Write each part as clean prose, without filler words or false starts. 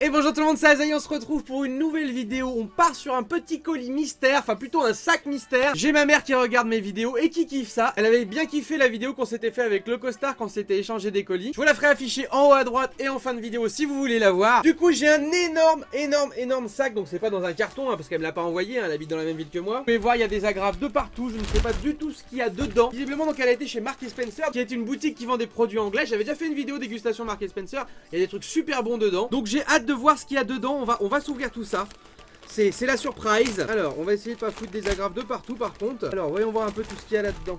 Et bonjour tout le monde, c'est Azaï, on se retrouve pour une nouvelle vidéo. On part sur un petit colis mystère, enfin plutôt un sac mystère. J'ai ma mère qui regarde mes vidéos et qui kiffe ça. Elle avait bien kiffé la vidéo qu'on s'était fait avec le costard quand c'était échangé des colis. Je vous la ferai afficher en haut à droite et en fin de vidéo si vous voulez la voir. Du coup j'ai un énorme sac, donc c'est pas dans un carton parce qu'elle me l'a pas envoyé, elle habite dans la même ville que moi. Vous pouvez voir, il y a des agrafes de partout, je ne sais pas du tout ce qu'il y a dedans. Visiblement donc elle a été chez Marks & Spencer, qui est une boutique qui vend des produits anglais. J'avais déjà fait une vidéo dégustation Marks & Spencer, il y a des trucs super bons dedans. Donc j'ai hâte de voir ce qu'il y a dedans. On va s'ouvrir tout ça. C'est la surprise. Alors, on va essayer de pas foutre des agrafes de partout par contre. Alors, voyons voir un peu tout ce qu'il y a là-dedans.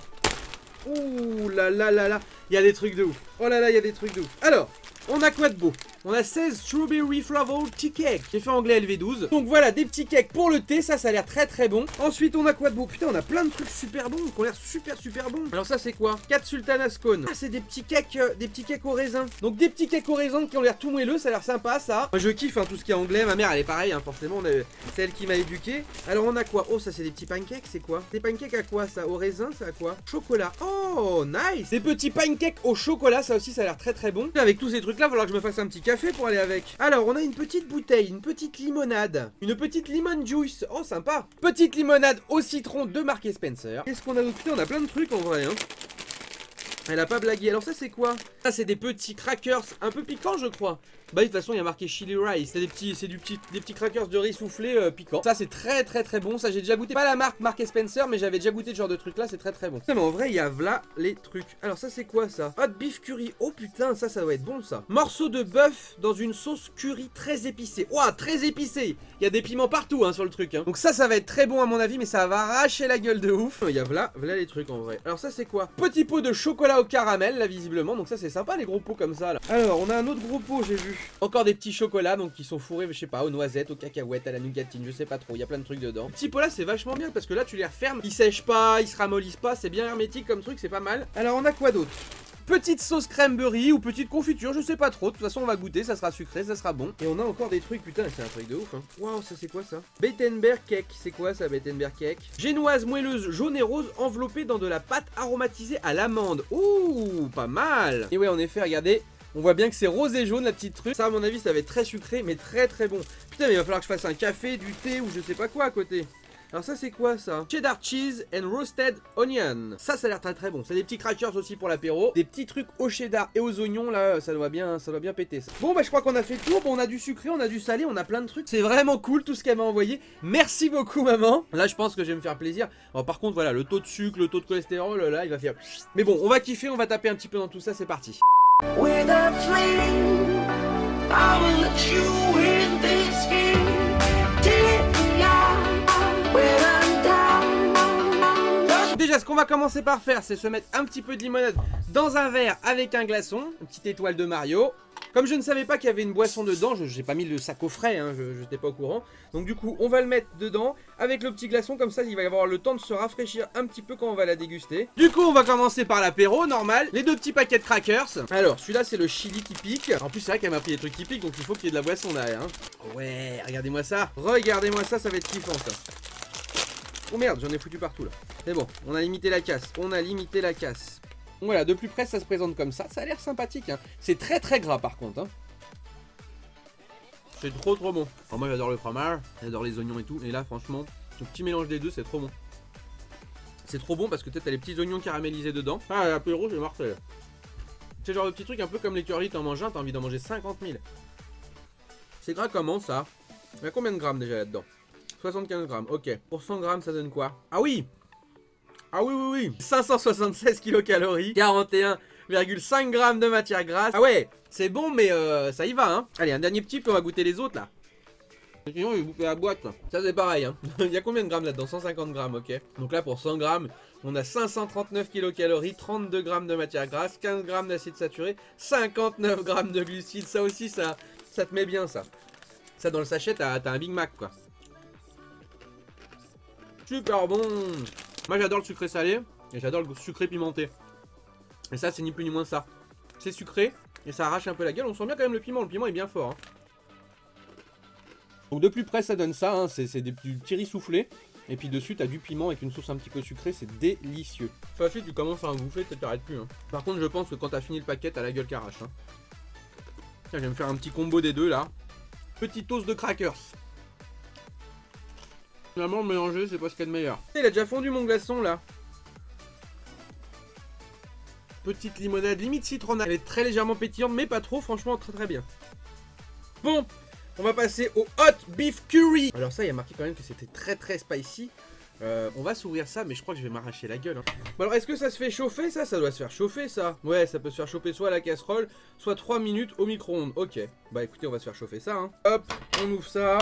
Ouh là là là là. Il y a des trucs de ouf. Oh là là, il y a des trucs de ouf. Alors, on a quoi de beau? On a 16 Strawberry Flavored Tea Cake. J'ai fait anglais LV12. Donc voilà, des petits cakes pour le thé. Ça a l'air très bon. Ensuite, on a quoi de beau? Putain, on a plein de trucs super bons qui ont l'air super bons. Alors ça, c'est quoi? 4 Sultana Scone. Ah, c'est des petits cakes au raisin. Donc des petits cakes au raisin qui ont l'air tout moelleux. Ça a l'air sympa, ça. Moi, je kiffe tout ce qui est anglais. Ma mère, elle est pareille, forcément. C'est elle qui m'a éduqué. Alors, on a quoi? Oh, ça, c'est des petits pancakes. C'est quoi? Des pancakes à quoi, ça? Au raisin, c'est à quoi? Chocolat. Oh, nice. Des petits pancakes au chocolat. Ça aussi, ça a l'air très bon. Avec tous ces trucs-là, il va falloir que je me fasse un petit café pour aller avec. Alors, on a une petite bouteille, une petite limonade, une petite lemon juice. Oh, sympa. Petite limonade au citron de Marks & Spencer. Qu'est-ce qu'on a d'autre? Putain, on a plein de trucs en vrai, Elle a pas blagué. Alors ça, c'est quoi? Ça, c'est des petits crackers un peu piquants, je crois. Bah, de toute façon, il y a marqué chili rice. C'est des petits crackers de riz soufflé piquants. Ça, c'est très bon. Ça, j'ai déjà goûté. Pas la marque Marks & Spencer, mais j'avais déjà goûté ce genre de truc là. C'est très bon. Putain, mais en vrai, il y a là les trucs. Alors, ça, c'est quoi ça? Hot beef curry. Oh putain, ça doit être bon ça. Morceau de bœuf dans une sauce curry très épicée. Ouah, très épicée. Il y a des piments partout sur le truc. Donc, ça va être très bon à mon avis, mais ça va arracher la gueule de ouf. Il y a là les trucs en vrai. Alors, ça, c'est quoi? Petit pot de chocolat au caramel, là, visiblement. Donc, ça, c'est sympa les gros pots comme ça là. Alors, on a un autre gros pot, j'ai vu. Encore des petits chocolats, donc qui sont fourrés, je sais pas, aux noisettes, aux cacahuètes, à la nougatine, je sais pas trop, il y a plein de trucs dedans. Le petit pot là, c'est vachement bien parce que là, tu les refermes, ils sèchent pas, ils se ramollissent pas, c'est bien hermétique comme truc, c'est pas mal. Alors, on a quoi d'autre? Petite sauce cranberry ou petite confiture, je sais pas trop. De toute façon, on va goûter, ça sera sucré, ça sera bon. Et on a encore des trucs, putain, c'est un truc de ouf. Waouh, ça c'est quoi ça? Betenberg cake, c'est quoi ça, Betenberg cake? Génoise moelleuse jaune et rose enveloppée dans de la pâte aromatisée à l'amande. Ouh, pas mal. Et ouais, en effet, regardez. On voit bien que c'est rose et jaune la petite truc. Ça à mon avis ça va être très sucré mais très bon. Putain mais il va falloir que je fasse un café, du thé ou je sais pas quoi à côté. Alors ça c'est quoi ça? Cheddar cheese and roasted onion. Ça a l'air très bon. C'est des petits crackers aussi pour l'apéro. Des petits trucs au cheddar et aux oignons là, ça doit bien péter ça. Bon bah je crois qu'on a fait le tour. Bon, on a du sucré, on a du salé, on a plein de trucs. C'est vraiment cool tout ce qu'elle m'a envoyé. Merci beaucoup maman. Là je pense que je vais me faire plaisir. Alors par contre voilà, le taux de sucre, le taux de cholestérol là il va faire... Mais bon on va kiffer, on va taper un petit peu dans tout ça, c'est parti. With a flame, I will let you in this game. Déjà, ce qu'on va commencer par faire, c'est se mettre un petit peu de limonade dans un verre avec un glaçon, une petite étoile de Mario. Comme je ne savais pas qu'il y avait une boisson dedans, je n'ai pas mis le sac au frais, je n'étais pas au courant. Donc du coup, on va le mettre dedans avec le petit glaçon, comme ça il va y avoir le temps de se rafraîchir un petit peu quand on va la déguster. Du coup, on va commencer par l'apéro, normal. Les deux petits paquets de crackers. Alors, celui-là, c'est le chili qui pique. En plus, c'est vrai qu'elle m'a pris des trucs qui piquent, donc il faut qu'il y ait de la boisson derrière. Ouais, regardez-moi ça. Regardez-moi ça, ça va être kiffant ça. Oh merde, j'en ai foutu partout là. C'est bon, on a limité la casse. Donc voilà, de plus près ça se présente comme ça. Ça a l'air sympathique. C'est très gras par contre. C'est trop bon. Alors moi j'adore le fromage, j'adore les oignons et tout. Et là franchement, ce petit mélange des deux c'est trop bon. C'est trop bon parce que peut-être t'as les petits oignons caramélisés dedans. Ah l'apéro c'est mortel. C'est genre de petit truc un peu comme les curly, t'en manges un, t'as envie d'en manger 50 000. C'est gras comment ça? Il y a combien de grammes déjà là-dedans? 75 grammes, ok. Pour 100 grammes, ça donne quoi? Ah oui! Ah oui! 576 kilocalories, 41,5 grammes de matière grasse. Ah ouais, c'est bon, mais ça y va, Allez, un dernier petit, puis on va goûter les autres, là. Sinon, il va bouffer la boîte, là. Ça, c'est pareil, Il y a combien de grammes là-dedans? 150 grammes, ok. Donc là, pour 100 grammes, on a 539 kilocalories, 32 grammes de matière grasse, 15 grammes d'acide saturé, 59 grammes de glucides. Ça aussi, ça te met bien, ça. Ça, dans le sachet, t'as un Big Mac, quoi. Super bon. Moi j'adore le sucré salé et j'adore le sucré pimenté. Et ça c'est ni plus ni moins ça. C'est sucré et ça arrache un peu la gueule. On sent bien quand même le piment est bien fort. Donc de plus près ça donne ça, c'est des petits riz soufflés. Et puis dessus t'as du piment avec une sauce un petit peu sucrée, c'est délicieux. Facile, tu commences à en bouffer, tu t'arrêtes plus. Par contre je pense que quand t'as fini le paquet t'as la gueule qui arrache. Tiens, je vais me faire un petit combo des deux là. Petit toast de crackers. Finalement, mélanger, c'est pas ce qu'il y a de meilleur. Il a déjà fondu mon glaçon là. Petite limonade, limite citronnade. Elle est très légèrement pétillante, mais pas trop. Franchement, très très bien. Bon, on va passer au hot beef curry. Alors ça, il y a marqué quand même que c'était très très spicy. On va s'ouvrir ça, mais je crois que je vais m'arracher la gueule. Hein. Bon, alors, est-ce que ça se fait chauffer ça? Ça doit se faire chauffer ça. Ouais, ça peut se faire chauffer soit à la casserole, soit 3 minutes au micro-ondes. Ok, bah écoutez, on va se faire chauffer ça. Hein. Hop, on ouvre ça.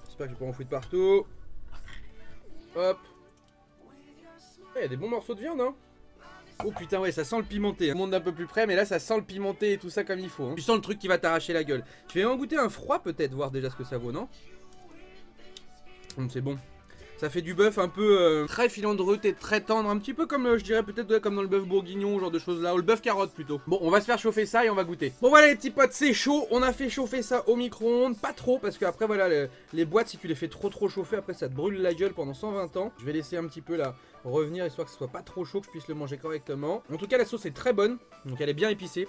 J'espère que je vais pas en foutre partout. Hop. Il y a des bons morceaux de viande, hein. Oh putain, ouais, ça sent le pimenté. On monte d'un peu plus près, mais là, ça sent le pimenté et tout ça comme il faut. Hein. Tu sens le truc qui va t'arracher la gueule. Je vais en goûter un froid peut-être, voir déjà ce que ça vaut, non? C'est bon. Ça fait du bœuf un peu très filandreux et très tendre, un petit peu comme je dirais peut-être comme dans le bœuf bourguignon, genre de choses là, ou le bœuf carotte plutôt. Bon, on va se faire chauffer ça et on va goûter. Bon voilà les petits potes, c'est chaud, on a fait chauffer ça au micro-ondes, pas trop parce que après voilà les boîtes, si tu les fais trop chauffer, après ça te brûle la gueule pendant 120 ans. Je vais laisser un petit peu là revenir histoire que ce soit pas trop chaud, que je puisse le manger correctement. En tout cas la sauce est très bonne, donc elle est bien épicée.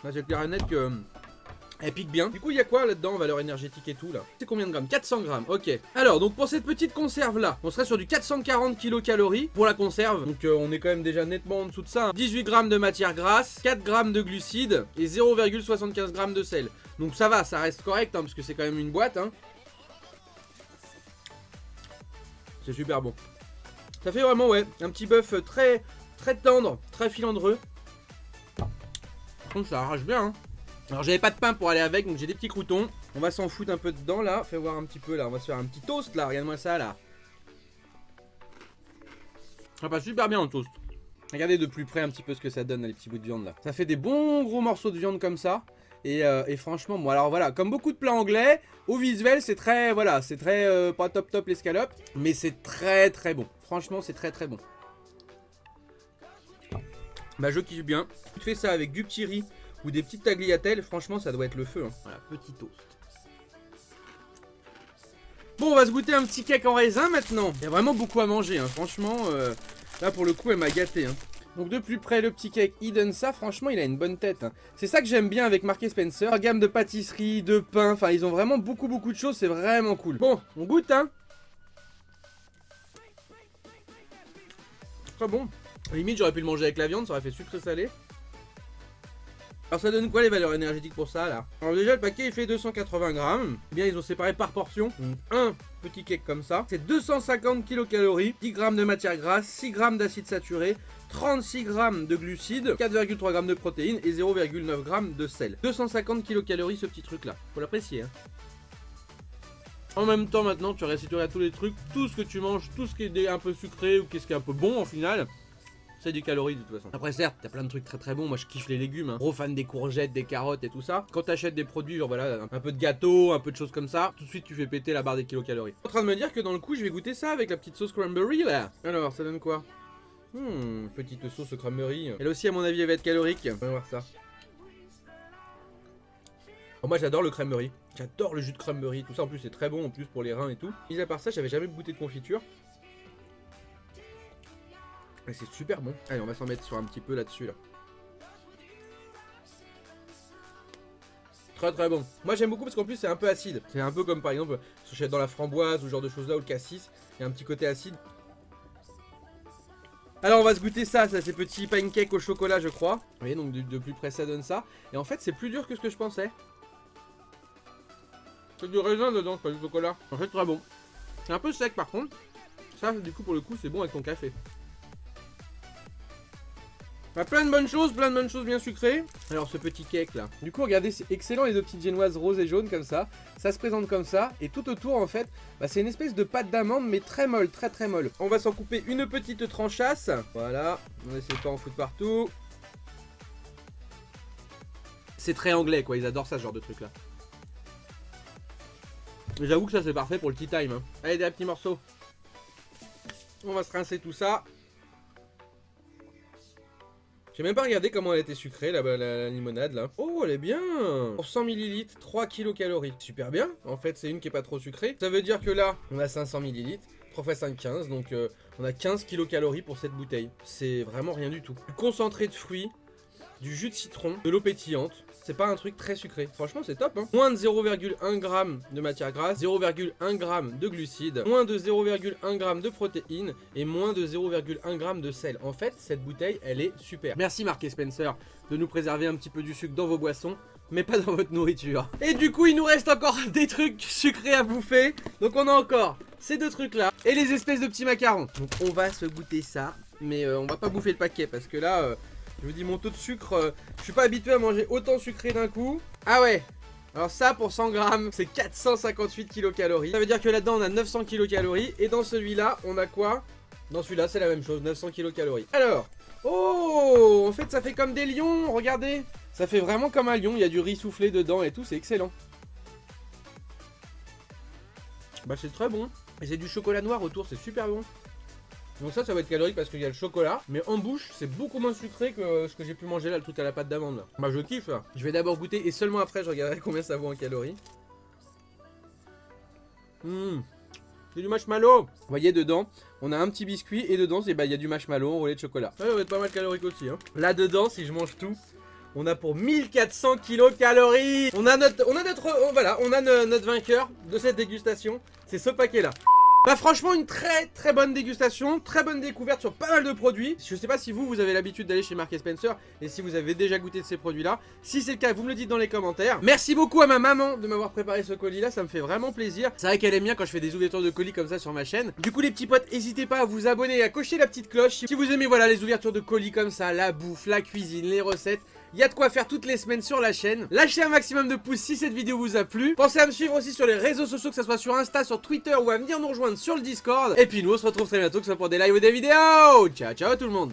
Là c'est clair et net que elle pique bien. Du coup, il y a quoi là-dedans, valeur énergétique et tout là? C'est combien de grammes? 400 grammes, ok. Alors, donc pour cette petite conserve là, on serait sur du 440 kcal pour la conserve. Donc on est quand même déjà nettement en dessous de ça. 18 grammes de matière grasse, 4 grammes de glucides et 0,75 grammes de sel. Donc ça va, ça reste correct hein, parce que c'est quand même une boîte. Hein. C'est super bon. Ça fait vraiment, ouais, un petit bœuf très tendre, très filandreux. Par contre, ça arrache bien, hein. Alors j'avais pas de pain pour aller avec, donc j'ai des petits croutons. On va s'en foutre un peu dedans là. Fais voir un petit peu là, on va se faire un petit toast là. Regarde-moi ça là. Ça passe super bien en toast. Regardez de plus près un petit peu ce que ça donne là, les petits bouts de viande là. Ça fait des bons gros morceaux de viande comme ça. Et franchement, bon alors voilà, comme beaucoup de plats anglais, au visuel c'est très, voilà, c'est très pas top l'escalope. Mais c'est très bon. Franchement c'est très bon. Bah je kiffe bien. Tu fais ça avec du petit riz ou des petites tagliatelles, franchement ça doit être le feu. Hein. Voilà, petit toast. Bon, on va se goûter un petit cake en raisin maintenant. Il y a vraiment beaucoup à manger, hein. Franchement, là pour le coup elle m'a gâté. Hein. Donc de plus près le petit cake Eden, ça franchement il a une bonne tête. Hein. C'est ça que j'aime bien avec Marks & Spencer. Une gamme de pâtisseries, de pain, enfin ils ont vraiment beaucoup de choses, c'est vraiment cool. Bon, on goûte hein. Très bon. Limite j'aurais pu le manger avec la viande, ça aurait fait sucré salé. Alors ça donne quoi les valeurs énergétiques pour ça là? Alors déjà le paquet il fait 280 grammes. Bien ils ont séparé par portion. Donc un petit cake comme ça. C'est 250 kcal, 10 grammes de matière grasse, 6 grammes d'acide saturé, 36 grammes de glucides, 4,3 grammes de protéines et 0,9 grammes de sel. 250 kcal ce petit truc là. Faut l'apprécier hein. En même temps maintenant tu regardes tous les trucs, tout ce que tu manges, tout ce qui est un peu sucré ou qu'est-ce qui est un peu bon en final. C'est des calories de toute façon. Après certes, t'as plein de trucs très bons. Moi je kiffe les légumes. Hein. Gros fan des courgettes, des carottes et tout ça. Quand t'achètes des produits, genre voilà, un peu de gâteau, un peu de choses comme ça, tout de suite tu fais péter la barre des kilocalories. En train de me dire que dans le coup, je vais goûter ça avec la petite sauce cranberry là. Alors, ça donne quoi? Petite sauce au cranberry. Elle aussi, à mon avis, elle va être calorique. On va voir ça. Oh, moi j'adore le cranberry. J'adore le jus de cranberry. Tout ça en plus, c'est très bon en plus pour les reins et tout. Mis à part ça, j'avais jamais goûté de confiture. Et c'est super bon. Allez, on va s'en mettre sur un petit peu là-dessus, là. Très bon. Moi, j'aime beaucoup parce qu'en plus, c'est un peu acide. C'est un peu comme, par exemple, si je dans la framboise ou ce genre de choses-là, ou le cassis. Il y a un petit côté acide. Alors, on va se goûter ça. Ça, c'est petit pancake au chocolat, je crois. Vous voyez, donc de plus près, ça donne ça. Et en fait, c'est plus dur que ce que je pensais. C'est du raisin dedans, pas du chocolat. En fait, très bon. C'est un peu sec, par contre. Ça, du coup, pour le coup, c'est bon avec ton café. Plein de bonnes choses bien sucrées. Alors ce petit cake là. Du coup regardez, c'est excellent les deux petites génoises roses et jaunes comme ça. Ça se présente comme ça. Et tout autour en fait, c'est une espèce de pâte d'amande mais très molle, très molle. On va s'en couper une petite tranchasse. Voilà, on essaie de pas en foutre partout. C'est très anglais quoi, ils adorent ça ce genre de truc là. J'avoue que ça c'est parfait pour le tea time. Hein. Allez des petits morceaux. On va se rincer tout ça. J'ai même pas regardé comment elle était sucrée, la limonade, là. Oh, elle est bien. Pour 100 ml, 3 kcal. Super bien. En fait, c'est une qui est pas trop sucrée. Ça veut dire que là, on a 500 ml. 3 x 5, 15. Donc, on a 15 kcal pour cette bouteille. C'est vraiment rien du tout. Du concentré de fruits, du jus de citron, de l'eau pétillante. c'est pas un truc très sucré. Franchement, c'est top, hein. Moins de 0,1 g de matière grasse, 0,1 g de glucides, moins de 0,1 g de protéines et moins de 0,1 g de sel. En fait, cette bouteille, elle est super. Merci Mark et Spencer de nous préserver un petit peu du sucre dans vos boissons, mais pas dans votre nourriture. Et du coup, il nous reste encore des trucs sucrés à bouffer. Donc on a encore ces deux trucs là et les espèces de petits macarons. Donc on va se goûter ça, mais on va pas bouffer le paquet parce que là, je vous dis mon taux de sucre, je suis pas habitué à manger autant sucré d'un coup. Ah ouais. Alors ça pour 100 grammes c'est 458 kilocalories. Ça veut dire que là-dedans on a 900 kilocalories. Et dans celui-là on a quoi? Dans celui-là c'est la même chose, 900 kilocalories. Alors, oh, en fait ça fait comme des lions, regardez. Ça fait vraiment comme un lion, il y a du riz soufflé dedans et tout, c'est excellent. Bah c'est très bon. Et c'est du chocolat noir autour, c'est super bon. Donc ça va être calorique parce qu'il y a le chocolat. Mais en bouche, c'est beaucoup moins sucré que ce que j'ai pu manger là, le truc à la pâte d'amande là. Bah je kiffe là. Je vais d'abord goûter et seulement après je regarderai combien ça vaut en calories. C'est du marshmallow. Vous voyez dedans, on a un petit biscuit et dedans il y a du marshmallow enroulé de chocolat. Ça va être pas mal calorique aussi, hein. Là dedans, si je mange tout, on a pour 1400 kilocalories. On a notre vainqueur de cette dégustation. C'est ce paquet là. Bah franchement une très bonne dégustation, très bonne découverte sur pas mal de produits. Je sais pas si vous avez l'habitude d'aller chez Mark & Spencer et si vous avez déjà goûté de ces produits là. Si c'est le cas, vous me le dites dans les commentaires. Merci beaucoup à ma maman de m'avoir préparé ce colis là, ça me fait vraiment plaisir. C'est vrai qu'elle aime bien quand je fais des ouvertures de colis comme ça sur ma chaîne. Du coup les petits potes, n'hésitez pas à vous abonner et à cocher la petite cloche. Si vous aimez voilà les ouvertures de colis comme ça, la bouffe, la cuisine, les recettes, il y a de quoi faire toutes les semaines sur la chaîne. Lâchez un maximum de pouces si cette vidéo vous a plu. Pensez à me suivre aussi sur les réseaux sociaux, que ce soit sur Insta, sur Twitter ou à venir nous rejoindre sur le Discord. Et puis nous on se retrouve très bientôt, que ce soit pour des lives ou des vidéos. Ciao ciao tout le monde.